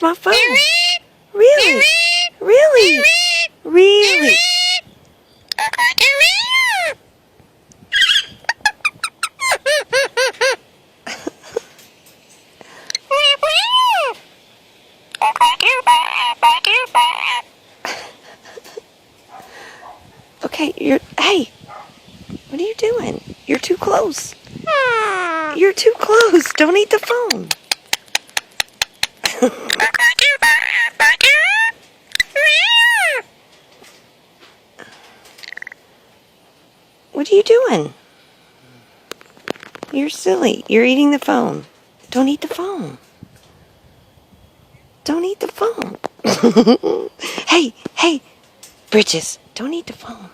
That's my phone. Really? Really? Really? Okay, hey, what are you doing? You're too close. You're too close. Don't eat the phone. What are you doing? You're silly. You're eating the phone. Don't eat the phone. Don't eat the phone. Hey, Britches, don't eat the phone.